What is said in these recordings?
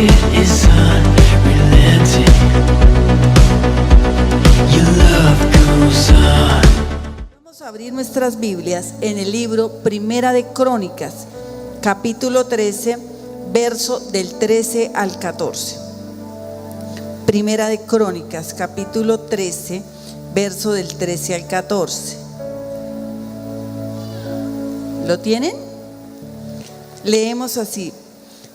spirit is unrelenting. Your love goes on. Vamos a abrir nuestras Biblias en el libro Primera de Crónicas, capítulo 13, verso del 13 al 14. Primera de Crónicas, capítulo 13, verso del 13 al 14. ¿Lo tienen? Leemos así.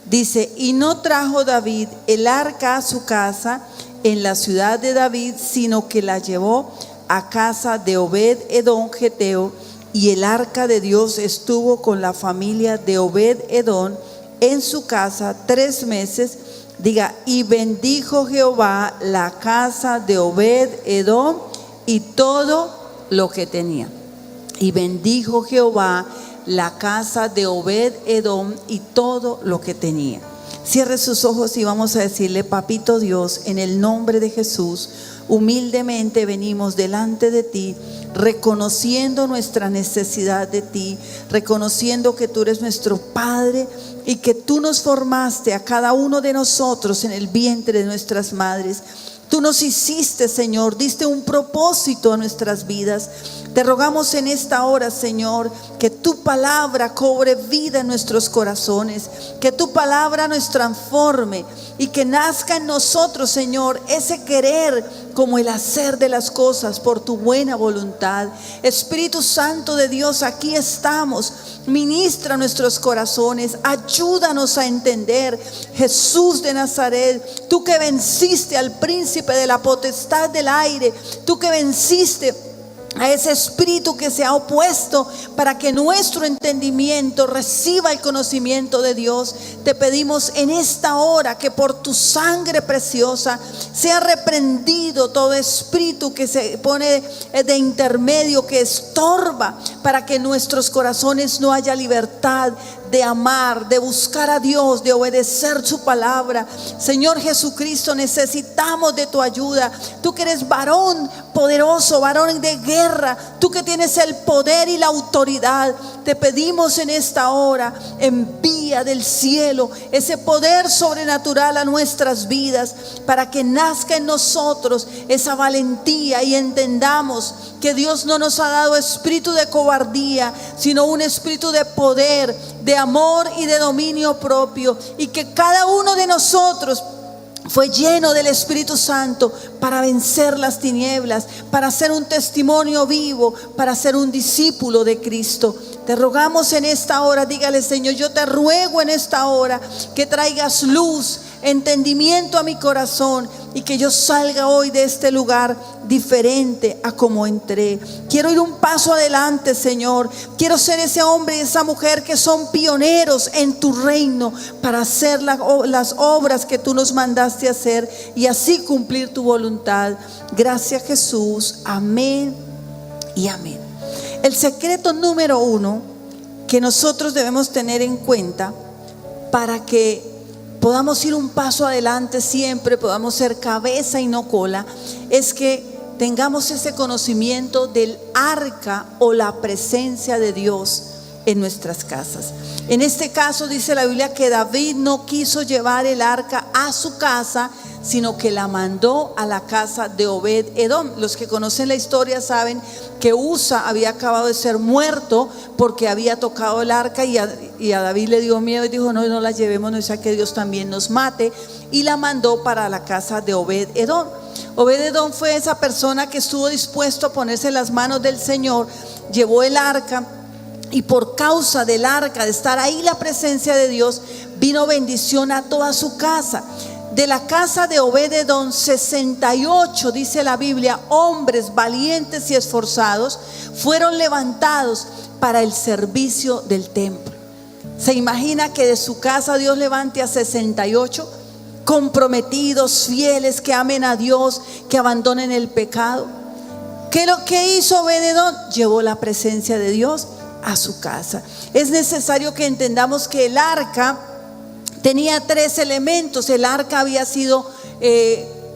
Dice: y no trajo David el arca a su casa en la ciudad de David, sino que la llevó a casa de Obed Edom Geteo, y el arca de Dios estuvo con la familia de Obed Edom en su casa 3 meses. Diga: y bendijo Jehová la casa de Obed Edom y todo lo que tenía. Y bendijo Jehová la casa de Obed Edom y todo lo que tenía. Cierre sus ojos y vamos a decirle: Papito Dios, en el nombre de Jesús, humildemente venimos delante de ti, reconociendo nuestra necesidad de ti, reconociendo que tú eres nuestro Padre y que tú nos formaste a cada uno de nosotros en el vientre de nuestras madres. Tú nos hiciste, Señor, diste un propósito a nuestras vidas. Te rogamos en esta hora, Señor, que tu palabra cobre vida en nuestros corazones, que tu palabra nos transforme y que nazca en nosotros, Señor, ese querer como el hacer de las cosas por tu buena voluntad. Espíritu Santo de Dios, aquí estamos. Ministra nuestros corazones, ayúdanos a entender. Jesús de Nazaret, tú que venciste al príncipe de la potestad del aire, tú que venciste a ese espíritu que se ha opuesto para que nuestro entendimiento reciba el conocimiento de Dios. Te pedimos en esta hora que por tu sangre preciosa sea reprendido todo espíritu que se pone de intermedio, que estorba para que en nuestros corazones no haya libertad de amar, de buscar a Dios, de obedecer su palabra. Señor Jesucristo, necesitamos de tu ayuda. Tú que eres varón poderoso, varón de guerra, tú que tienes el poder y la autoridad, te pedimos en esta hora: envía del cielo ese poder sobrenatural a nuestras vidas, para que nazca en nosotros esa valentía y entendamos que Dios no nos ha dado espíritu de cobardía, sino un espíritu de poder, de amor y de dominio propio, y que cada uno de nosotros fue lleno del Espíritu Santo para vencer las tinieblas, para ser un testimonio vivo, para ser un discípulo de Cristo. Te rogamos en esta hora, dígale: Señor, yo te ruego en esta hora que traigas luz, entendimiento a mi corazón, y que yo salga hoy de este lugar diferente a como entré. Quiero ir un paso adelante, Señor. Quiero ser ese hombre y esa mujer que son pioneros en tu reino para hacer las obras que tú nos mandaste hacer y así cumplir tu voluntad. Gracias, Jesús. Amén y amén. El secreto número 1 que nosotros debemos tener en cuenta para que podamos ir un paso adelante siempre, podamos ser cabeza y no cola, es que tengamos ese conocimiento del arca o la presencia de Dios en nuestras casas. En este caso dice la Biblia que David no quiso llevar el arca a su casa, sino que la mandó a la casa de Obed Edom. Los que conocen la historia saben que Usa había acabado de ser muerto porque había tocado el arca, y a David le dio miedo y dijo: no, no la llevemos, no sea que Dios también nos mate, y la mandó para la casa de Obed Edom. Obed Edom fue esa persona que estuvo dispuesto a ponerse en las manos del Señor, llevó el arca, y por causa del arca, de estar ahí la presencia de Dios, vino bendición a toda su casa. De la casa de Obed Edom, 68, dice la Biblia, hombres valientes y esforzados fueron levantados para el servicio del templo. ¿Se imagina que de su casa Dios levante a 68 comprometidos, fieles, que amen a Dios, que abandonen el pecado? ¿Qué es lo que hizo Obed Edom? Llevó la presencia de Dios a su casa. Es necesario que entendamos que el arca tenía 3 elementos. El arca había sido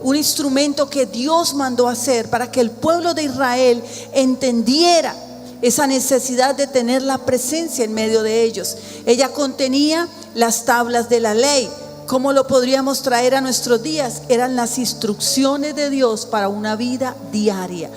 un instrumento que Dios mandó hacer para que el pueblo de Israel entendiera esa necesidad de tener la presencia en medio de ellos. Ella contenía las tablas de la ley, ¿cómo lo podríamos traer a nuestros días? Eran las instrucciones de Dios para una vida diaria.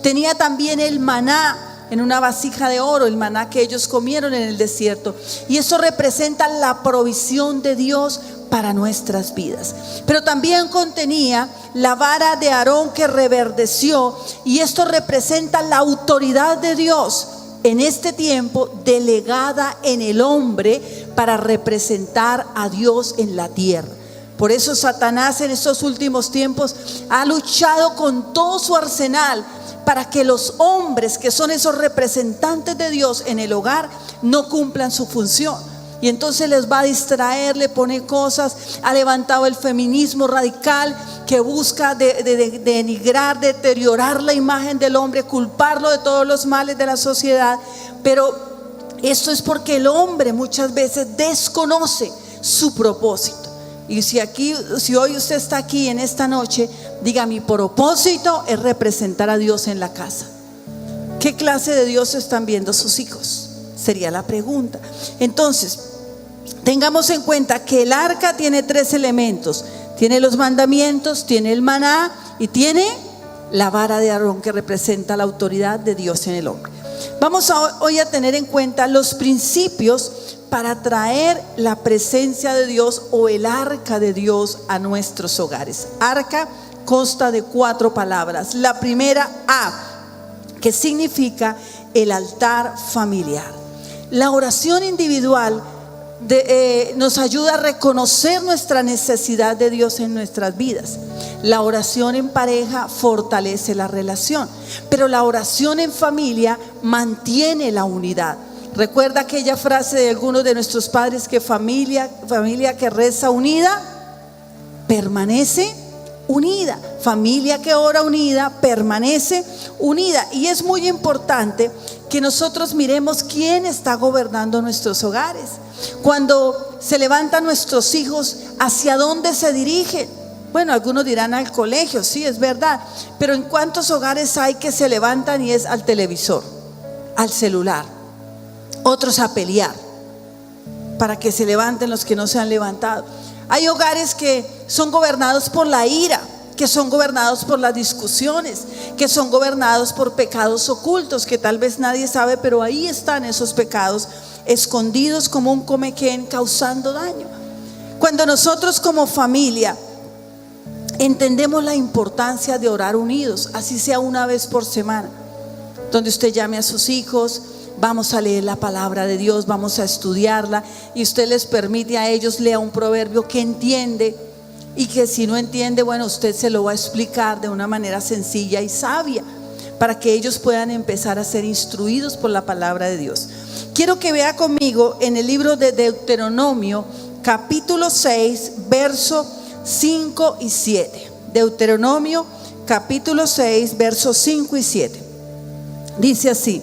Tenía también el maná en una vasija de oro, el maná que ellos comieron en el desierto. Y eso representa la provisión de Dios para nuestras vidas. Pero también contenía la vara de Aarón que reverdeció, y esto representa la autoridad de Dios en este tiempo delegada en el hombre para representar a Dios en la tierra. Por eso Satanás en estos últimos tiempos ha luchado con todo su arsenal para que los hombres, que son esos representantes de Dios en el hogar, no cumplan su función. Y entonces les va a distraer, le pone cosas. Ha levantado el feminismo radical que busca denigrar, deteriorar la imagen del hombre, culparlo de todos los males de la sociedad. Pero esto es porque el hombre muchas veces desconoce su propósito. Y si hoy usted está aquí en esta noche, diga: mi propósito es representar a Dios en la casa. ¿Qué clase de Dios están viendo sus hijos? Sería la pregunta. Entonces, tengamos en cuenta que el arca tiene 3 elementos. Tiene los mandamientos, tiene el maná y tiene la vara de Aarón que representa la autoridad de Dios en el hombre. Vamos hoy a tener en cuenta los principios para traer la presencia de Dios o el arca de Dios a nuestros hogares. Arca consta de 4 palabras. La primera, A, que significa el altar familiar. La oración individual nos ayuda a reconocer nuestra necesidad de Dios en nuestras vidas. La oración en pareja fortalece la relación, pero la oración en familia mantiene la unidad. Recuerda aquella frase de algunos de nuestros padres que familia que reza unida permanece unida. Familia que ora unida permanece unida. Y es muy importante que nosotros miremos quién está gobernando nuestros hogares. Cuando se levantan nuestros hijos, ¿hacia dónde se dirigen? Bueno, algunos dirán al colegio, sí, es verdad. Pero ¿en cuántos hogares hay que se levantan y es al televisor, al celular? Otros a pelear para que se levanten los que no se han levantado. Hay hogares que son gobernados por la ira, que son gobernados por las discusiones, que son gobernados por pecados ocultos que tal vez nadie sabe, pero ahí están esos pecados escondidos como un comequén, causando daño. Cuando nosotros como familia entendemos la importancia de orar unidos, así sea una vez por semana, donde usted llame a sus hijos, vamos a leer la palabra de Dios, vamos a estudiarla, y usted les permite a ellos lea un proverbio que entiende, y que si no entiende, bueno, usted se lo va a explicar de una manera sencilla y sabia, para que ellos puedan empezar a ser instruidos por la palabra de Dios. Quiero que vea conmigo en el libro de Deuteronomio, capítulo 6, verso 5 y 7. Deuteronomio, capítulo 6, versos 5 y 7. Dice así: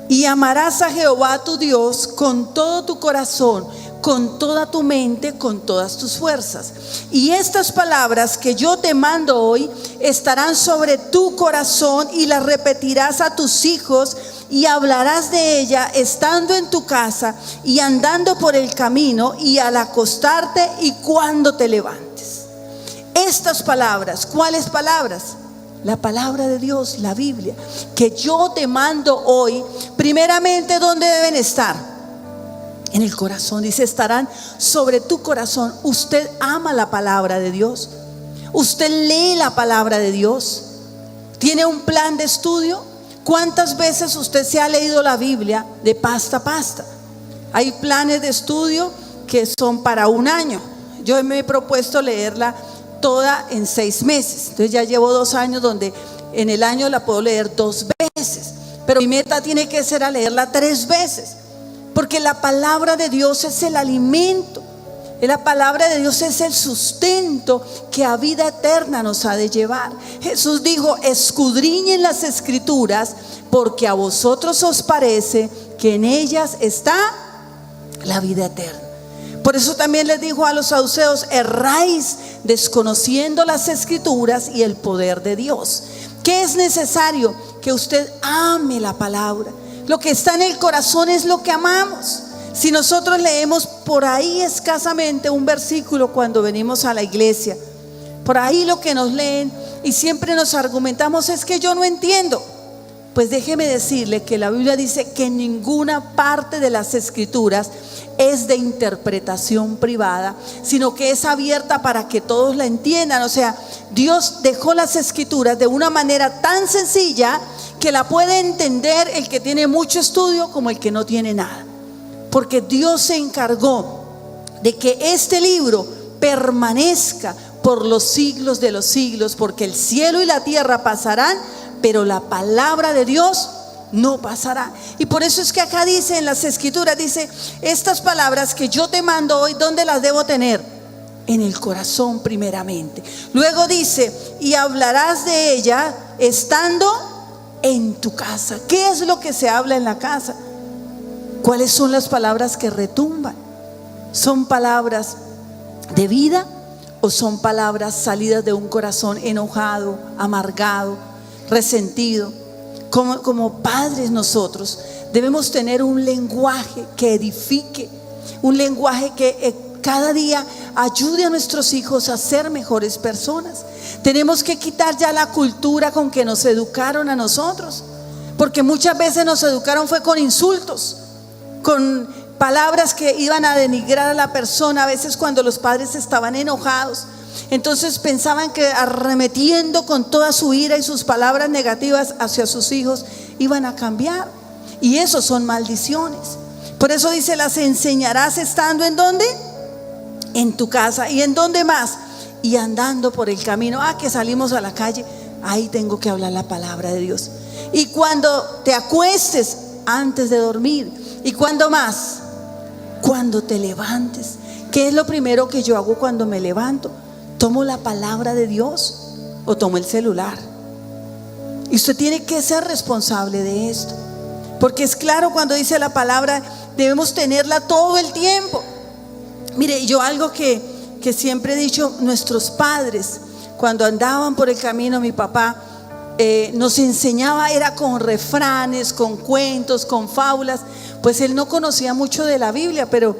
y amarás a Jehová tu Dios con todo tu corazón, con toda tu mente, con todas tus fuerzas. Y estas palabras que yo te mando hoy estarán sobre tu corazón, y las repetirás a tus hijos, y hablarás de ella estando en tu casa y andando por el camino, y al acostarte y cuando te levantes. Estas palabras, ¿cuáles palabras? La palabra de Dios, la Biblia, que yo te mando hoy. Primeramente, ¿dónde deben estar? En el corazón. Dice, estarán sobre tu corazón. Usted ama la palabra de Dios. Usted lee la palabra de Dios. ¿Tiene un plan de estudio? ¿Cuántas veces usted se ha leído la Biblia de pasta a pasta? Hay planes de estudio que son para un año. Yo me he propuesto leerla toda en 6 meses. Entonces ya llevo 2 años donde en el año la puedo leer 2 veces. Pero mi meta tiene que ser a leerla 3 veces. Porque la palabra de Dios es el alimento. La palabra de Dios es el sustento que a vida eterna nos ha de llevar. Jesús dijo: escudriñen las escrituras, porque a vosotros os parece que en ellas está la vida eterna. Por eso también les dijo a los saduceos: erráis desconociendo las escrituras y el poder de Dios. ¿Qué es necesario? Que usted ame la palabra. Lo que está en el corazón es lo que amamos. Si nosotros leemos por ahí escasamente un versículo cuando venimos a la iglesia, por ahí lo que nos leen y siempre nos argumentamos es que yo no entiendo. Pues déjeme decirle que la Biblia dice que ninguna parte de las escrituras es de interpretación privada, sino que es abierta para que todos la entiendan. O sea, Dios dejó las escrituras de una manera tan sencilla que la puede entender el que tiene mucho estudio como el que no tiene nada. Porque Dios se encargó de que este libro permanezca por los siglos de los siglos, porque el cielo y la tierra pasarán, pero la palabra de Dios no pasará. Y por eso es que acá dice en las escrituras, dice, estas palabras que yo te mando hoy, ¿dónde las debo tener? En el corazón primeramente. Luego dice, y hablarás de ella estando en tu casa. ¿Qué es lo que se habla en la casa? ¿Cuáles son las palabras que retumban? ¿Son palabras de vida o son palabras salidas de un corazón enojado, amargado, resentido? Como padres nosotros debemos tener un lenguaje que edifique, un lenguaje que cada día ayude a nuestros hijos a ser mejores personas. Tenemos que quitar ya la cultura con que nos educaron a nosotros, porque muchas veces nos educaron fue con insultos, con palabras que iban a denigrar a la persona. A veces cuando los padres estaban enojados, entonces pensaban que arremetiendo con toda su ira y sus palabras negativas hacia sus hijos iban a cambiar, y eso son maldiciones. Por eso dice, las enseñarás estando ¿en dónde? En tu casa. ¿Y en dónde más? Y andando por el camino. Que salimos a la calle, ahí tengo que hablar la palabra de Dios. Y cuando te acuestes, antes de dormir. ¿Y cuándo más? Cuando te levantes. ¿Qué es lo primero que yo hago cuando me levanto? ¿Tomo la palabra de Dios o tomo el celular? Y usted tiene que ser responsable de esto, porque es claro, cuando dice la palabra debemos tenerla todo el tiempo. Mire, yo algo que siempre he dicho, nuestros padres cuando andaban por el camino, mi papá nos enseñaba, era con refranes, con cuentos, con fábulas. Pues él no conocía mucho de la Biblia, pero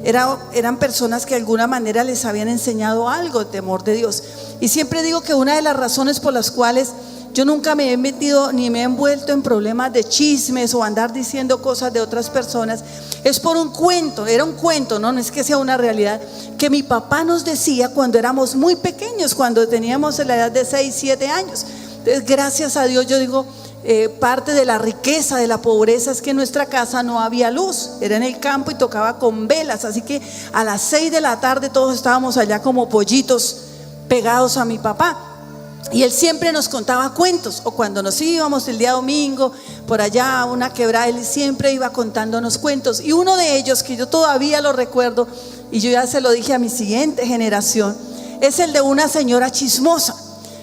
eran personas que de alguna manera les habían enseñado algo de temor de Dios. Y siempre digo que una de las razones por las cuales yo nunca me he metido ni me he envuelto en problemas de chismes o andar diciendo cosas de otras personas es por un cuento. Era un cuento, no es que sea una realidad, que mi papá nos decía cuando éramos muy pequeños, cuando teníamos la edad de 6, 7 años. Entonces, gracias a Dios, yo digo, parte de la riqueza, de la pobreza, es que en nuestra casa no había luz, era en el campo y tocaba con velas, así que a las 6 de la tarde todos estábamos allá como pollitos pegados a mi papá, y él siempre nos contaba cuentos. O cuando nos íbamos el día domingo por allá a una quebrada, él siempre iba contándonos cuentos, y uno de ellos que yo todavía lo recuerdo, y yo ya se lo dije a mi siguiente generación, es el de una señora chismosa.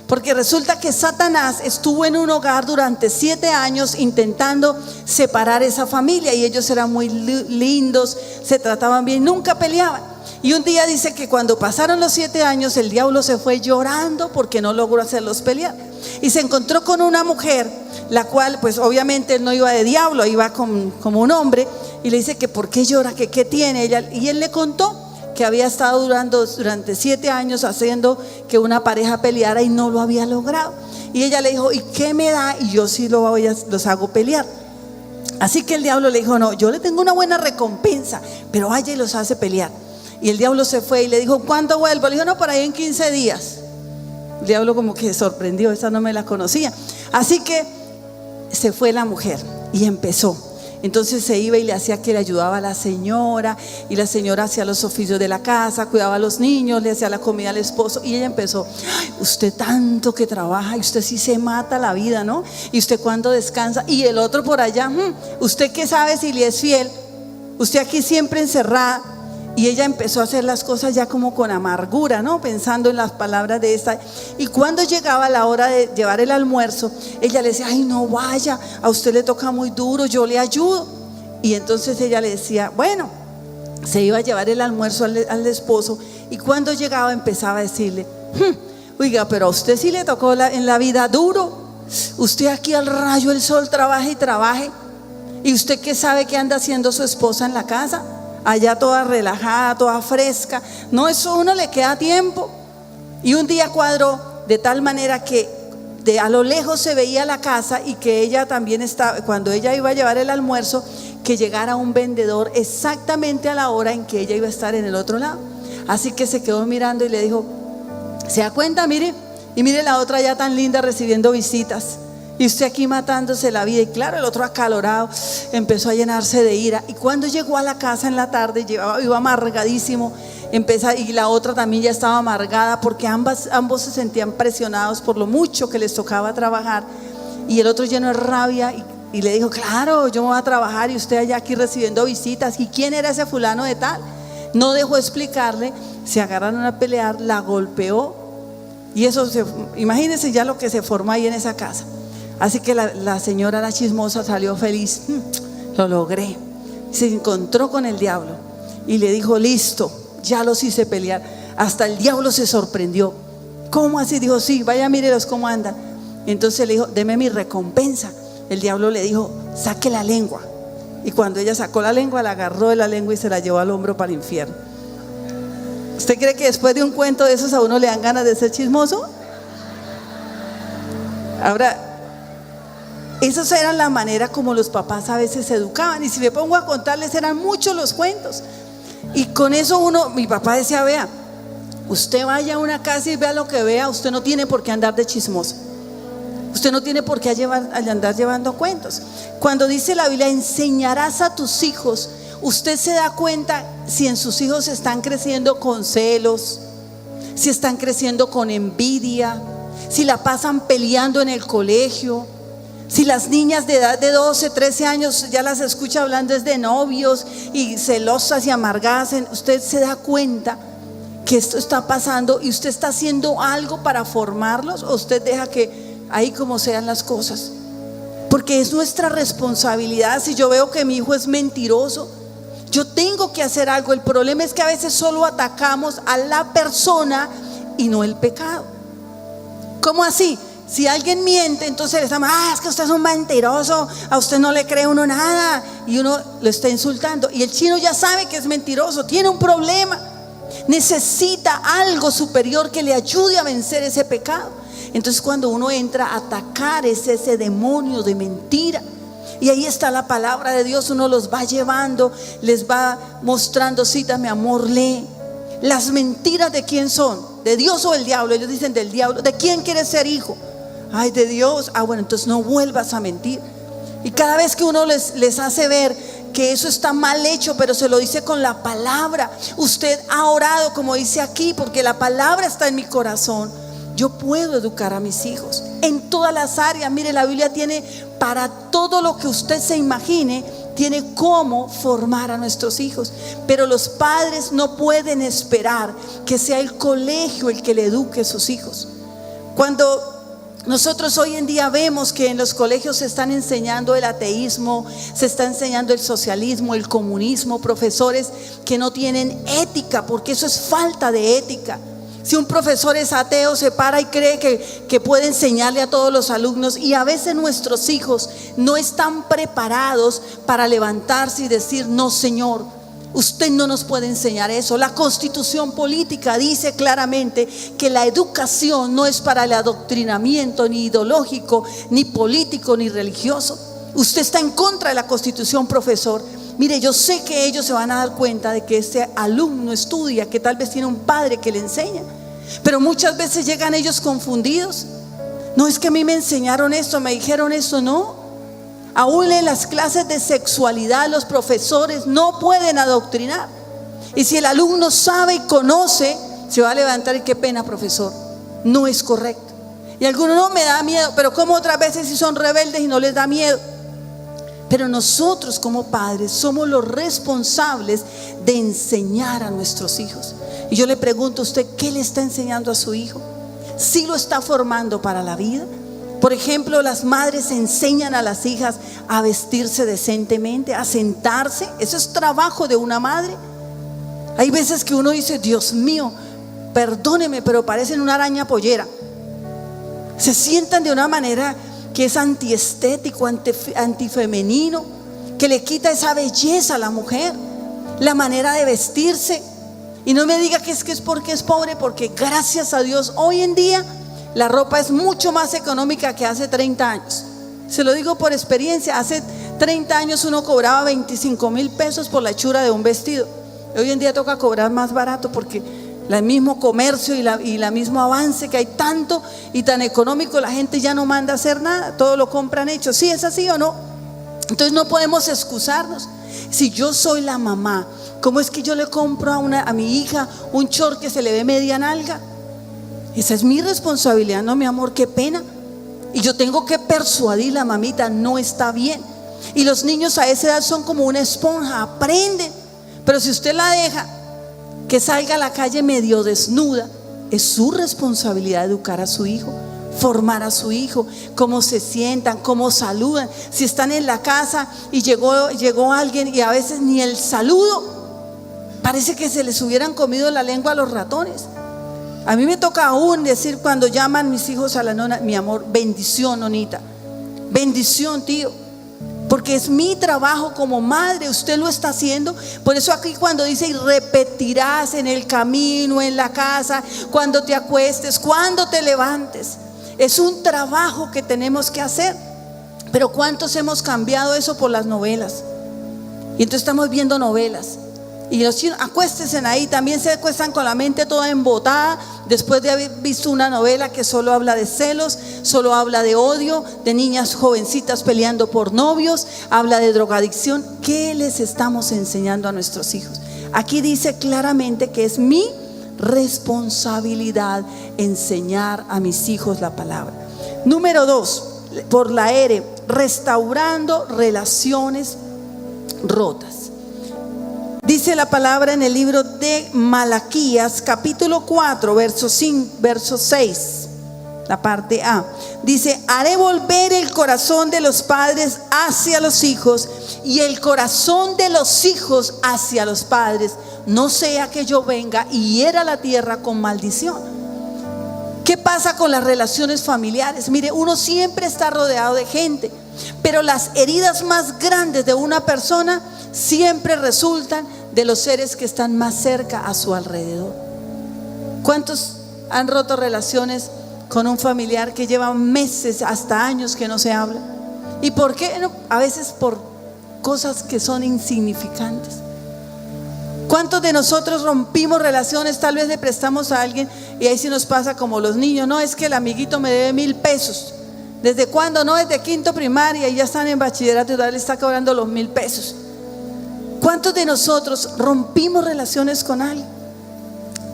Porque resulta que Satanás estuvo en un hogar durante 7 años intentando separar esa familia, y ellos eran muy lindos, se trataban bien, nunca peleaban. Y un día dice que cuando pasaron los 7 años, el diablo se fue llorando porque no logró hacerlos pelear, y se encontró con una mujer, la cual pues obviamente él no iba de diablo, iba como un hombre, y le dice que por qué llora, que qué tiene ella, y él le contó que había estado durante 7 años haciendo que una pareja peleara y no lo había logrado. Y ella le dijo, ¿y qué me da? Y yo sí los hago pelear. Así que el diablo le dijo, no, yo le tengo una buena recompensa, pero vaya y los hace pelear. Y el diablo se fue y le dijo, ¿cuándo vuelvo? Le dijo, no, por ahí en 15 días. El diablo como que se sorprendió, esa no me la conocía. Así que se fue la mujer y empezó. Entonces se iba y le hacía que le ayudaba a la señora, y la señora hacía los oficios de la casa, cuidaba a los niños, le hacía la comida al esposo, y ella empezó, usted tanto que trabaja y usted sí se mata la vida, ¿no? Y usted cuando descansa, y el otro por allá, usted qué sabe si le es fiel, usted aquí siempre encerrada. Y ella empezó a hacer las cosas ya como con amargura, ¿no? Pensando en las palabras de esta. Y cuando llegaba la hora de llevar el almuerzo, ella le decía, ay, no vaya, a usted le toca muy duro, yo le ayudo. Y entonces ella le decía, bueno, se iba a llevar el almuerzo al esposo, y cuando llegaba empezaba a decirle, oiga, pero a usted sí le tocó en la vida duro. Usted aquí al rayo del sol trabaje y trabaje. ¿Y usted qué sabe que anda haciendo su esposa en la casa? Allá toda relajada, toda fresca. No, eso a uno le queda tiempo. Y un día cuadró de tal manera que a lo lejos se veía la casa y que ella también estaba, cuando ella iba a llevar el almuerzo, que llegara un vendedor exactamente a la hora en que ella iba a estar en el otro lado. Así que se quedó mirando y le dijo: ¿se da cuenta? Mire, y mire la otra ya tan linda recibiendo visitas, y usted aquí matándose la vida. Y claro, el otro acalorado empezó a llenarse de ira. Y cuando llegó a la casa en la tarde, iba amargadísimo. Y la otra también ya estaba amargada, porque ambos se sentían presionados por lo mucho que les tocaba trabajar. Y el otro lleno de rabia y le dijo: claro, yo me voy a trabajar y usted allá aquí recibiendo visitas. ¿Y quién era ese fulano de tal? No dejó explicarle, se agarraron a pelear, la golpeó. Y eso, imagínense ya lo que se forma ahí en esa casa. Así que la señora, la chismosa, salió feliz. Lo logré. Se encontró con el diablo y le dijo: listo, ya los hice pelear. Hasta el diablo se sorprendió. ¿Cómo así? Dijo: sí, vaya, mírelos cómo andan. Entonces le dijo: deme mi recompensa. El diablo le dijo: saque la lengua. Y cuando ella sacó la lengua, la agarró de la lengua y se la llevó al hombro para el infierno. ¿Usted cree que después de un cuento de esos a uno le dan ganas de ser chismoso? Ahora, esas eran la manera como los papás a veces se educaban. Y si me pongo a contarles, eran muchos los cuentos. Y con eso mi papá decía: vea, usted vaya a una casa y vea lo que vea, usted no tiene por qué andar de chismoso. Usted no tiene por qué andar llevando cuentos. Cuando dice la Biblia: enseñarás a tus hijos, usted se da cuenta si en sus hijos están creciendo con celos, si están creciendo con envidia, si la pasan peleando en el colegio. Si las niñas de edad de 12, 13 años ya las escucha hablando es de novios y celosas y amargadas, usted se da cuenta que esto está pasando y usted está haciendo algo para formarlos, o usted deja que ahí como sean las cosas. Porque es nuestra responsabilidad. Si yo veo que mi hijo es mentiroso, yo tengo que hacer algo. El problema es que a veces solo atacamos a la persona y no el pecado. ¿Cómo así? Si alguien miente, entonces le estamos: es que usted es un mentiroso, a usted no le cree uno nada, y uno lo está insultando. Y el chino ya sabe que es mentiroso, tiene un problema, necesita algo superior que le ayude a vencer ese pecado. Entonces cuando uno entra a atacar ese demonio de mentira, y ahí está la palabra de Dios, uno los va llevando, les va mostrando: cita, mi amor, lee. Las mentiras, ¿de quién son? ¿De Dios o del diablo? Ellos dicen: del diablo. ¿De quién quieres ser hijo? Ay, de Dios. Bueno, entonces no vuelvas a mentir. Y cada vez que uno les hace ver que eso está mal hecho, pero se lo dice con la palabra: usted ha orado, como dice aquí, porque la palabra está en mi corazón. Yo puedo educar a mis hijos en todas las áreas. Mire, la Biblia tiene para todo lo que usted se imagine, tiene cómo formar a nuestros hijos. Pero los padres no pueden esperar que sea el colegio el que le eduque a sus hijos. Cuando nosotros hoy en día vemos que en los colegios se están enseñando el ateísmo, se está enseñando el socialismo, el comunismo, profesores que no tienen ética, porque eso es falta de ética. Si un profesor es ateo, se para y cree que puede enseñarle a todos los alumnos, y a veces nuestros hijos no están preparados para levantarse y decir: no, señor, usted no nos puede enseñar eso. La Constitución política dice claramente que la educación no es para el adoctrinamiento ni ideológico, ni político, ni religioso. Usted está en contra de la Constitución, profesor. Mire, yo sé que ellos se van a dar cuenta de que este alumno estudia, que tal vez tiene un padre que le enseña, pero muchas veces llegan ellos confundidos. No, es que a mí me enseñaron esto, me dijeron esto. No, aún en las clases de sexualidad los profesores no pueden adoctrinar. Y si el alumno sabe y conoce, se va a levantar y: qué pena, profesor, no es correcto. Y algunos: no, me da miedo. Pero como otras veces si son rebeldes y no les da miedo. Pero nosotros como padres somos los responsables de enseñar a nuestros hijos. Y yo le pregunto a usted: ¿qué le está enseñando a su hijo? ¿Sí lo está formando para la vida? Por ejemplo, las madres enseñan a las hijas a vestirse decentemente, a sentarse. Eso es trabajo de una madre. Hay veces que uno dice: Dios mío, perdóneme, pero parecen una araña pollera. Se sientan de una manera que es antiestético, antifemenino, que le quita esa belleza a la mujer, la manera de vestirse. Y no me diga que es porque es pobre, porque gracias a Dios hoy en día la ropa es mucho más económica que hace 30 años. Se lo digo por experiencia. Hace 30 años uno cobraba 25,000 pesos por la hechura de un vestido. Hoy en día toca cobrar más barato porque el mismo comercio y la mismo avance que hay tanto y tan económico, la gente ya no manda a hacer nada, todo lo compran hecho. ¿Sí es así o no? Entonces no podemos excusarnos. Si yo soy la mamá, ¿cómo es que yo le compro a mi hija un short que se le ve media nalga? Esa es mi responsabilidad, no, mi amor, qué pena. Y yo tengo que persuadirla, mamita, no está bien. Y los niños a esa edad son como una esponja, aprenden. Pero si usted la deja que salga a la calle medio desnuda, es su responsabilidad educar a su hijo, formar a su hijo, cómo se sientan, cómo saludan. Si están en la casa y llegó alguien y a veces ni el saludo, parece que se les hubieran comido la lengua a los ratones. A mí me toca aún decir cuando llaman mis hijos a la nona, mi amor, bendición, nonita, bendición, tío, porque es mi trabajo como madre, usted lo está haciendo. Por eso aquí cuando dice: y repetirás en el camino, en la casa, cuando te acuestes, cuando te levantes, es un trabajo que tenemos que hacer. Pero ¿cuántos hemos cambiado eso por las novelas? Y entonces estamos viendo novelas. Y los chinos, acuéstense ahí, también se acuestan con la mente toda embotada después de haber visto una novela que solo habla de celos, solo habla de odio, de niñas jovencitas peleando por novios, habla de drogadicción. ¿Qué les estamos enseñando a nuestros hijos? Aquí dice claramente que es mi responsabilidad enseñar a mis hijos la palabra. Número 2, por la R, restaurando relaciones rotas. Dice la palabra en el libro de Malaquías, capítulo 4, verso 6, la parte A. Dice: haré volver el corazón de los padres hacia los hijos y el corazón de los hijos hacia los padres, no sea que yo venga y hiera la tierra con maldición. ¿Qué pasa con las relaciones familiares? Mire, uno siempre está rodeado de gente, pero las heridas más grandes de una persona siempre resultan de los seres que están más cerca a su alrededor. ¿Cuántos han roto relaciones con un familiar que lleva meses, hasta años que no se habla? ¿Y por qué? No, a veces por cosas que son insignificantes. ¿Cuántos de nosotros rompimos relaciones? Tal vez le prestamos a alguien y ahí sí nos pasa como los niños: no, es que el amiguito me debe 1,000 pesos. ¿Desde cuándo? No, desde quinto primaria y ya están en bachillerato y todavía le está cobrando los 1,000 pesos. ¿Cuántos de nosotros rompimos relaciones con alguien?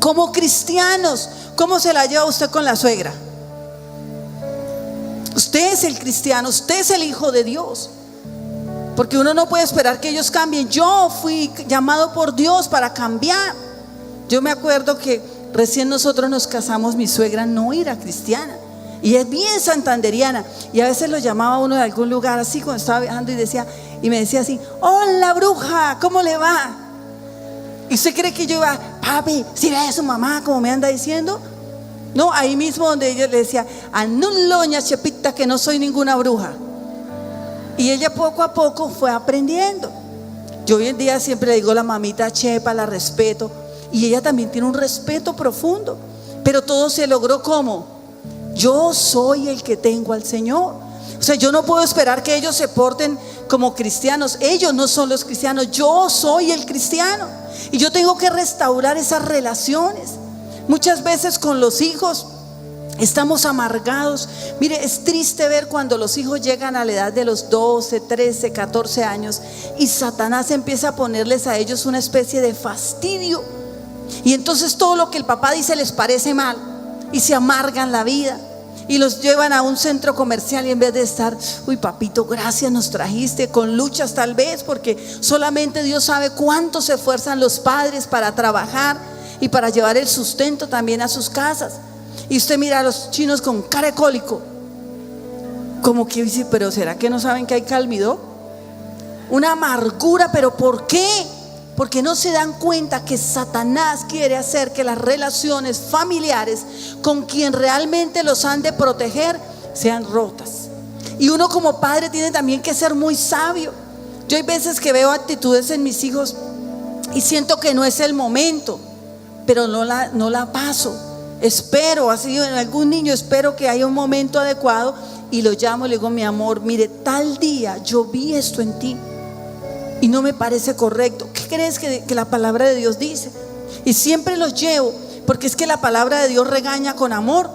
Como cristianos, ¿cómo se la lleva usted con la suegra? Usted es el cristiano, usted es el hijo de Dios. Porque uno no puede esperar que ellos cambien. Yo fui llamado por Dios para cambiar. Yo me acuerdo que recién nosotros nos casamos, mi suegra no era cristiana y es bien santanderiana, y a veces lo llamaba uno de algún lugar así cuando estaba viajando y me decía así: hola bruja, ¿cómo le va? ¿Y usted cree que yo iba: papi, si ve a su mamá como me anda diciendo? No, ahí mismo donde ella le decía: anulo, doña Chepita, que no soy ninguna bruja. Y ella poco a poco fue aprendiendo. Yo hoy en día siempre le digo la mamita Chepa, la respeto, y ella también tiene un respeto profundo. Pero todo se logró como: yo soy el que tengo al Señor. O sea, yo no puedo esperar que ellos se porten como cristianos. Ellos no son los cristianos, yo soy el cristiano. Y yo tengo que restaurar esas relaciones. Muchas veces con los hijos estamos amargados. Mire, es triste ver cuando los hijos llegan a la edad de los 12, 13, 14 años y Satanás empieza a ponerles a ellos una especie de fastidio. Y entonces todo lo que el papá dice les parece mal y se amargan la vida. Y los llevan a un centro comercial y en vez de estar: uy papito, gracias, nos trajiste, con luchas tal vez, porque solamente Dios sabe cuánto se esfuerzan los padres para trabajar y para llevar el sustento también a sus casas. Y usted mira a los chinos con cara de cólico, como que dice: pero ¿será que no saben que hay calmidó? Una amargura. ¿Pero por qué? Porque no se dan cuenta que Satanás quiere hacer que las relaciones familiares con quien realmente los han de proteger sean rotas. Y uno como padre tiene también que ser muy sabio. Yo hay veces que veo actitudes en mis hijos y siento que no es el momento, pero no la paso. Espero, así en algún niño, espero que haya un momento adecuado y lo llamo y le digo: mi amor, mire, tal día yo vi esto en ti y no me parece correcto. ¿Qué crees que la palabra de Dios dice? Y siempre los llevo, porque es que la palabra de Dios regaña con amor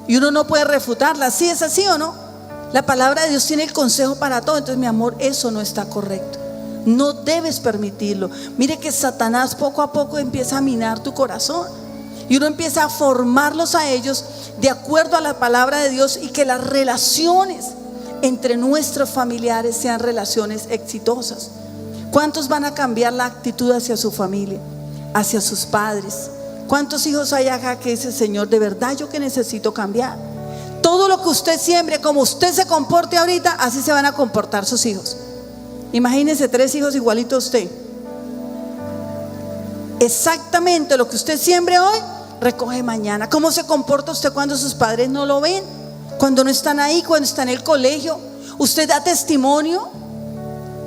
y uno no puede refutarla. ¿Sí es así o no? La palabra de Dios tiene el consejo para todo. Entonces, mi amor, eso no está correcto, no debes permitirlo. Mire que Satanás poco a poco empieza a minar tu corazón y uno empieza a formarlos a ellos de acuerdo a la palabra de Dios, y que las relaciones entre nuestros familiares sean relaciones exitosas. ¿Cuántos van a cambiar la actitud hacia su familia, hacia sus padres? ¿Cuántos hijos hay acá que dicen: Señor, de verdad yo que necesito cambiar? Todo lo que usted siembre, como usted se comporte ahorita, así se van a comportar sus hijos. Imagínense 3 hijos igualitos a usted. Exactamente lo que usted siembre hoy, recoge mañana. ¿Cómo se comporta usted cuando sus padres no lo ven? Cuando no están ahí, cuando está en el colegio. Usted da testimonio.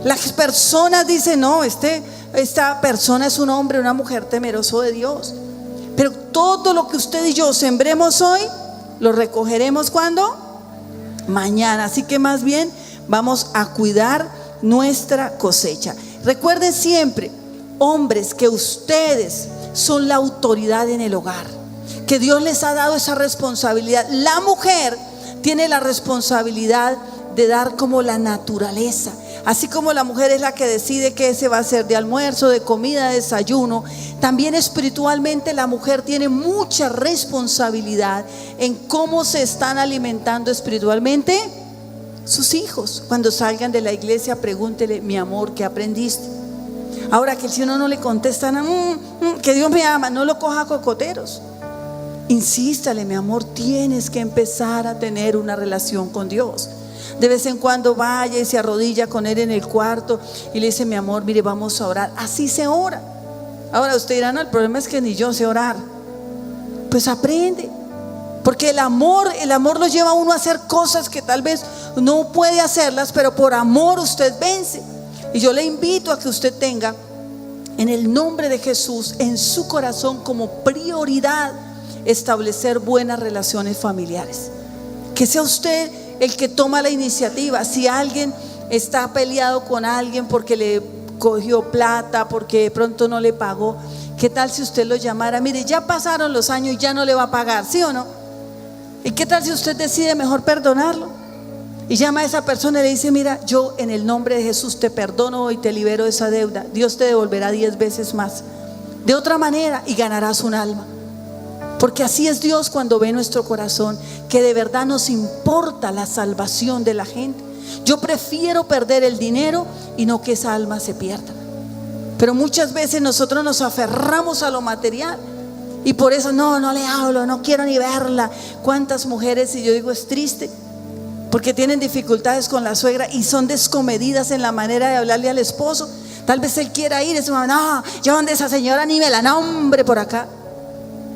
Las personas dicen: no, esta persona es un hombre, una mujer temeroso de Dios. Pero todo lo que usted y yo sembremos hoy, lo recogeremos ¿cuándo? Mañana. Así que más bien vamos a cuidar nuestra cosecha. Recuerden siempre, hombres, que ustedes son la autoridad en el hogar, que Dios les ha dado esa responsabilidad. La mujer tiene la responsabilidad de dar como la naturaleza. Así como la mujer es la que decide qué se va a hacer de almuerzo, de comida, de desayuno, también espiritualmente la mujer tiene mucha responsabilidad en cómo se están alimentando espiritualmente sus hijos. Cuando salgan de la iglesia, pregúntele: mi amor, ¿qué aprendiste? Ahora, que si uno no le contesta que Dios me ama, no lo coja a cocoteros. Insístale: mi amor, tienes que empezar a tener una relación con Dios. De vez en cuando vaya y se arrodilla con él en el cuarto y le dice: mi amor, mire, vamos a orar. Así se ora. Ahora usted dirá: no, el problema es que ni yo sé orar. Pues aprende, porque el amor lo lleva a uno a hacer cosas que tal vez no puede hacerlas, pero por amor usted vence. Y yo le invito a que usted tenga, en el nombre de Jesús, en su corazón como prioridad establecer buenas relaciones familiares. Que sea usted el que toma la iniciativa. Si alguien está peleado con alguien porque le cogió plata, porque de pronto no le pagó, ¿qué tal si usted lo llamara? Mire, ya pasaron los años y ya no le va a pagar, ¿sí o no? ¿Y qué tal si usted decide mejor perdonarlo? Y llama a esa persona y le dice: mira, yo en el nombre de Jesús te perdono y te libero de esa deuda. Dios te devolverá 10 veces más. De otra manera, y ganarás un alma. Porque así es Dios cuando ve nuestro corazón, que de verdad nos importa la salvación de la gente. Yo prefiero perder el dinero y no que esa alma se pierda. Pero muchas veces nosotros nos aferramos a lo material y por eso no le hablo, no quiero ni verla. ¿Cuántas mujeres? Y yo digo, es triste, porque tienen dificultades con la suegra y son descomedidas en la manera de hablarle al esposo. Tal vez él quiera ir y dice: no, yo donde esa señora ni me la nombre por acá.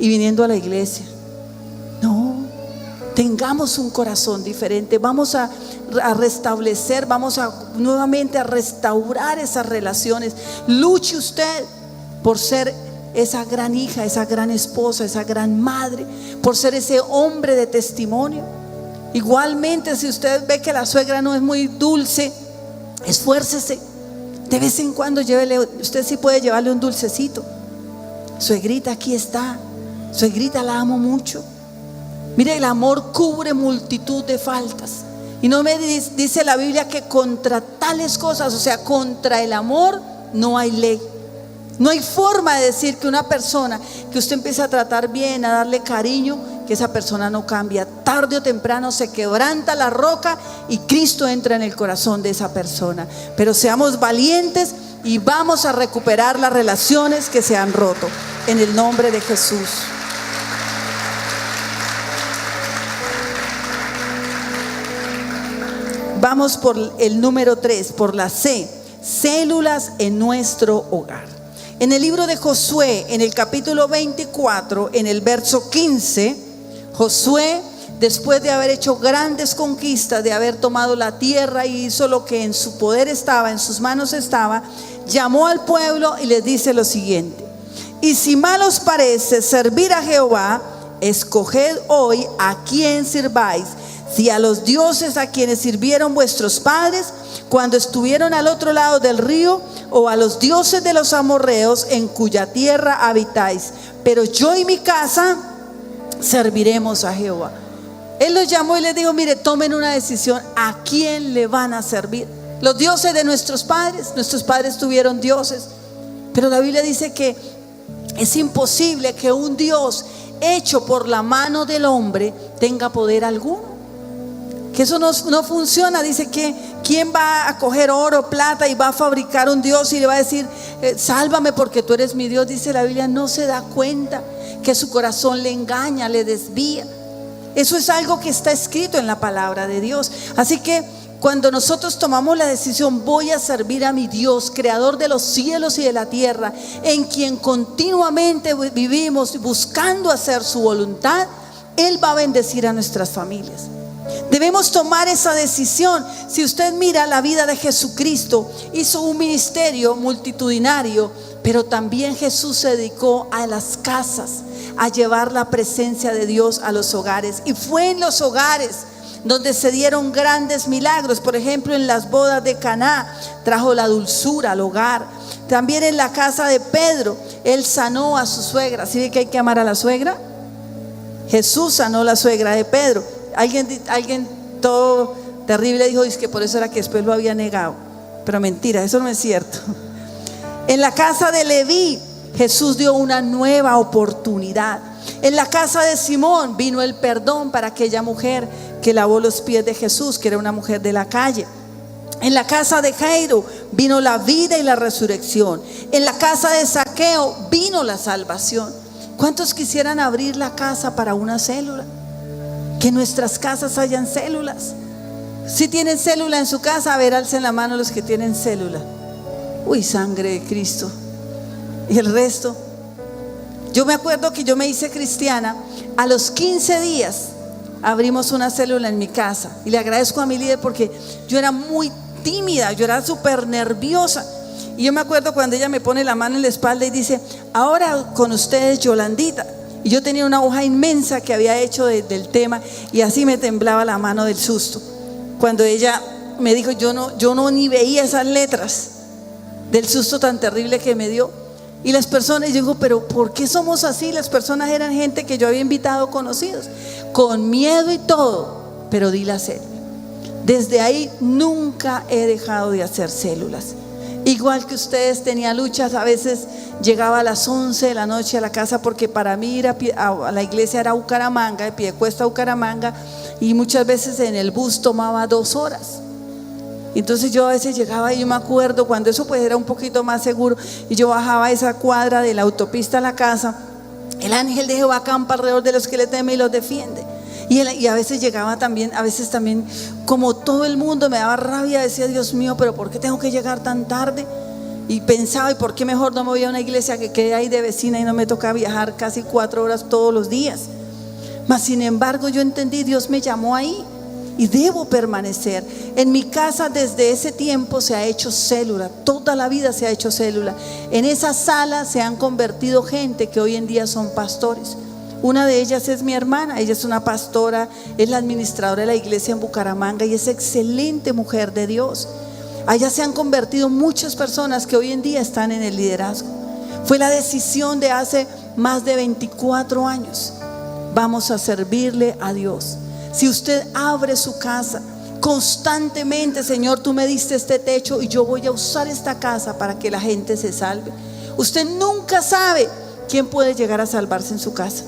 Y viniendo a la iglesia, no, tengamos un corazón diferente. Vamos a restablecer, vamos a nuevamente a restaurar esas relaciones. Luche usted por ser esa gran hija, esa gran esposa, esa gran madre, por ser ese hombre de testimonio. Igualmente, si usted ve que la suegra no es muy dulce, esfuércese. De vez en cuando llévele, usted sí puede llevarle un dulcecito. Suegrita, aquí está. Suegrita, la amo mucho. Mire, el amor cubre multitud de faltas. Y no me dice la Biblia que contra tales cosas, o sea, contra el amor no hay ley. No hay forma de decir que una persona que usted empieza a tratar bien, a darle cariño, que esa persona no cambia. Tarde o temprano se quebranta la roca y Cristo entra en el corazón de esa persona. Pero seamos valientes y vamos a recuperar las relaciones que se han roto, en el nombre de Jesús. Vamos por el número 3, por la C, células en nuestro hogar. En el libro de Josué, en el capítulo 24, en el verso 15, Josué después de haber hecho grandes conquistas, de haber tomado la tierra y hizo lo que en su poder estaba, en sus manos estaba, llamó al pueblo y les dice lo siguiente: y si mal os parece servir a Jehová, escoged hoy a quién sirváis, si a los dioses a quienes sirvieron vuestros padres cuando estuvieron al otro lado del río, o a los dioses de los amorreos en cuya tierra habitáis, pero yo y mi casa serviremos a Jehová. Él los llamó y les dijo: mire, tomen una decisión, ¿a quién le van a servir? Los dioses de nuestros padres tuvieron dioses, pero la Biblia dice que es imposible que un Dios hecho por la mano del hombre tenga poder alguno, que eso no funciona. Dice que ¿quién va a coger oro, plata y va a fabricar un Dios y le va a decir sálvame porque tú eres mi Dios? Dice la Biblia, no se da cuenta que su corazón le engaña, le desvía. Eso es algo que está escrito en la palabra de Dios. Así que cuando nosotros tomamos la decisión, voy a servir a mi Dios, creador de los cielos y de la tierra, en quien continuamente vivimos buscando hacer su voluntad, Él va a bendecir a nuestras familias. Debemos tomar esa decisión. Si usted mira la vida de Jesucristo, hizo un ministerio multitudinario, pero también Jesús se dedicó a las casas, a llevar la presencia de Dios a los hogares. Y fue en los hogares donde se dieron grandes milagros. Por ejemplo, en las bodas de Caná trajo la dulzura al hogar. También en la casa de Pedro, Él sanó a su suegra. ¿Sí ve que hay que amar a la suegra? Jesús sanó a la suegra de Pedro. Alguien todo terrible dijo: es que por eso era que después lo había negado. Pero mentira, eso no es cierto. En la casa de Leví, Jesús dio una nueva oportunidad. En la casa de Simón vino el perdón para aquella mujer que lavó los pies de Jesús, que era una mujer de la calle. En la casa de Jairo vino la vida y la resurrección. En la casa de Zaqueo vino la salvación. ¿Cuántos quisieran abrir la casa para una célula? Que nuestras casas hayan células. Si tienen célula en su casa, a ver, alcen la mano los que tienen célula. Uy, sangre de Cristo. Y el resto. Yo me acuerdo que yo me hice cristiana. A los 15 días abrimos una célula en mi casa. Y le agradezco a mi líder porque yo era muy tímida, yo era súper nerviosa. Y yo me acuerdo cuando ella me pone la mano en la espalda y dice: ahora con ustedes Yolandita. Y yo tenía una hoja inmensa que había hecho del tema, y así me temblaba la mano del susto. Cuando ella me dijo, yo no ni veía esas letras del susto tan terrible que me dio. Y las personas, yo digo, pero ¿por qué somos así? Las personas eran gente que yo había invitado, conocidos, con miedo y todo, pero di la célula. Desde ahí nunca he dejado de hacer células. Igual que ustedes, tenía luchas, a veces llegaba a las 11 de la noche a la casa, porque para mí ir a la iglesia era Bucaramanga, de Piedecuesta a Bucaramanga, y muchas veces en el bus tomaba 2 horas. Entonces yo a veces llegaba, y yo me acuerdo cuando eso pues era un poquito más seguro, y yo bajaba esa cuadra de la autopista a la casa. El ángel de Jehová acampa alrededor de los que le temen y los defiende. Y a veces llegaba también, a veces también, como todo el mundo, me daba rabia, decía: Dios mío, pero ¿por qué tengo que llegar tan tarde? Y pensaba: ¿y por qué mejor no me voy a una iglesia que quede ahí de vecina y no me toca viajar casi 4 horas todos los días? Mas sin embargo yo entendí, Dios me llamó ahí y debo permanecer. En mi casa desde ese tiempo se ha hecho célula, toda la vida se ha hecho célula. En esa sala se han convertido gente que hoy en día son pastores. Una de ellas es mi hermana, ella es una pastora, es la administradora de la iglesia en Bucaramanga y es excelente mujer de Dios. Allá se han convertido muchas personas que hoy en día están en el liderazgo. Fue la decisión de hace más de 24 años. Vamos a servirle a Dios. Si usted abre su casa constantemente: Señor, tú me diste este techo y yo voy a usar esta casa para que la gente se salve. Usted nunca sabe quién puede llegar a salvarse en su casa.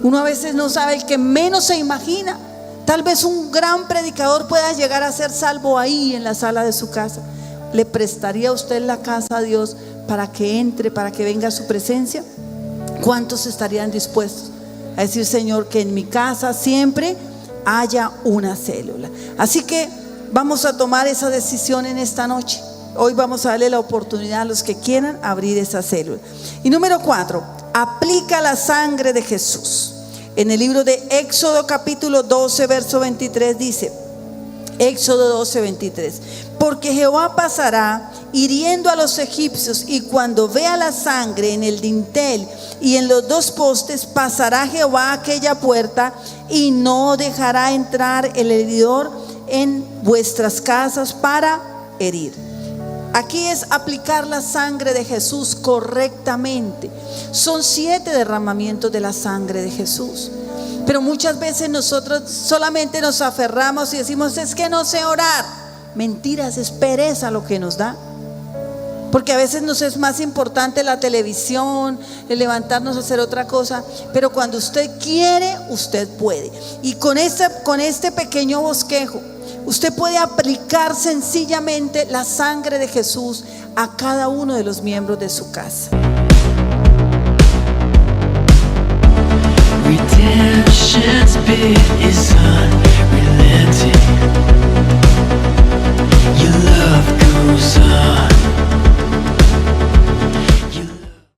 Uno a veces no sabe, el que menos se imagina. Tal vez un gran predicador pueda llegar a ser salvo ahí en la sala de su casa. ¿Le prestaría usted la casa a Dios para que entre, para que venga a su presencia? ¿Cuántos estarían dispuestos a decir: Señor, que en mi casa siempre haya una célula? Así que vamos a tomar esa decisión en esta noche. Hoy vamos a darle la oportunidad a los que quieran abrir esa célula. Y número 4, aplica la sangre de Jesús. En el libro de Éxodo capítulo 12, verso 23 dice, Éxodo 12, 23, porque Jehová pasará hiriendo a los egipcios, y cuando vea la sangre en el dintel y en los dos postes, pasará Jehová a aquella puerta y no dejará entrar el heridor en vuestras casas para herir. Aquí es aplicar la sangre de Jesús correctamente. Son 7 derramamientos de la sangre de Jesús. Pero muchas veces nosotros solamente nos aferramos y decimos, es que no sé orar. Mentiras, es pereza lo que nos da. Porque a veces nos es más importante la televisión, el levantarnos a hacer otra cosa. Pero cuando usted quiere, usted puede. Y con este pequeño bosquejo, usted puede aplicar sencillamente la sangre de Jesús a cada uno de los miembros de su casa. Redemption's bid is on.